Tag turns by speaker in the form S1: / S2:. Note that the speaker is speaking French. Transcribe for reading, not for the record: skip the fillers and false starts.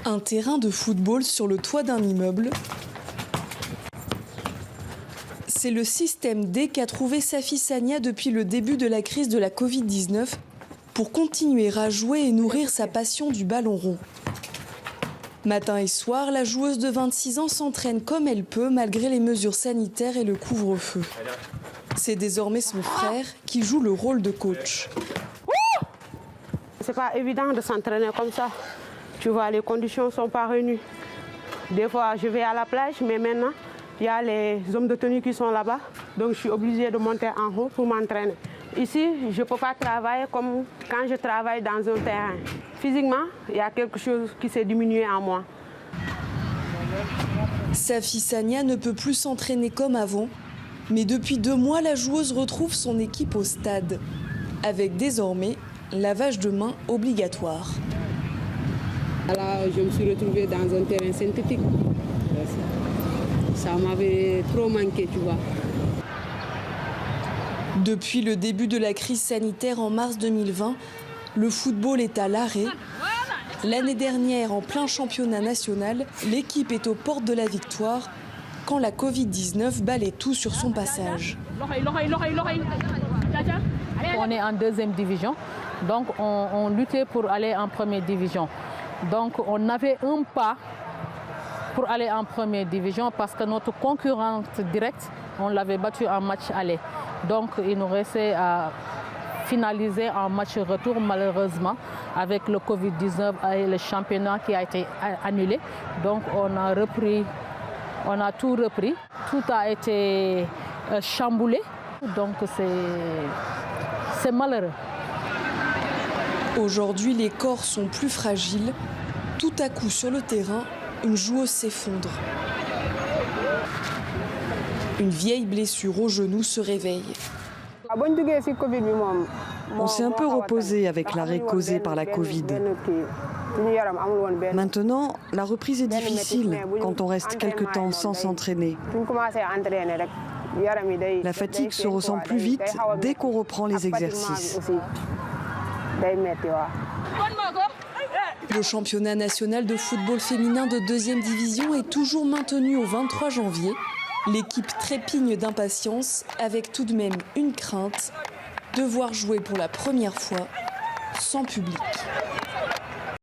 S1: Un terrain de football sur le toit d'un immeuble. C'est le système D qu'a trouvé Safi Sagna depuis le début de la crise de la Covid-19 pour continuer à jouer et nourrir sa passion du ballon rond. Matin et soir, la joueuse de 26 ans s'entraîne comme elle peut malgré les mesures sanitaires et le couvre-feu. C'est désormais son frère qui joue le rôle de coach.
S2: C'est pas évident de s'entraîner comme ça. Tu vois, les conditions ne sont pas réunies. Des fois, je vais à la plage, mais maintenant, il y a les hommes de tenue qui sont là-bas. Donc, je suis obligée de monter en haut pour m'entraîner. Ici, je ne peux pas travailler comme quand je travaille dans un terrain. Physiquement, il y a quelque chose qui s'est diminué en moi.
S1: Safi Sagna ne peut plus s'entraîner comme avant. Mais depuis 2 mois, la joueuse retrouve son équipe au stade. Avec désormais lavage de mains obligatoire.
S2: Là, je me suis retrouvée dans un terrain synthétique. Ça m'avait trop manqué, tu vois.
S1: Depuis le début de la crise sanitaire en mars 2020, le football est à l'arrêt. L'année dernière, en plein championnat national, l'équipe est aux portes de la victoire quand la Covid-19 balaie tout sur son passage.
S3: On est en 2e division, donc on luttait pour aller en 1re division. Donc on avait un pas pour aller en 1re division parce que notre concurrente directe, on l'avait battu en match aller. Donc il nous restait à finaliser en match retour malheureusement avec le Covid-19 et le championnat qui a été annulé. Donc on a tout repris, tout a été chamboulé, donc c'est malheureux.
S1: Aujourd'hui, les corps sont plus fragiles. Tout à coup, sur le terrain, une joueuse s'effondre. Une vieille blessure au genou se réveille.
S4: On s'est un peu reposé avec l'arrêt causé par la Covid. Maintenant, la reprise est difficile quand on reste quelque temps sans s'entraîner. La fatigue se ressent plus vite dès qu'on reprend les exercices.
S1: Le championnat national de football féminin de 2e division est toujours maintenu au 23 janvier. L'équipe trépigne d'impatience avec tout de même une crainte, devoir jouer pour la première fois sans public.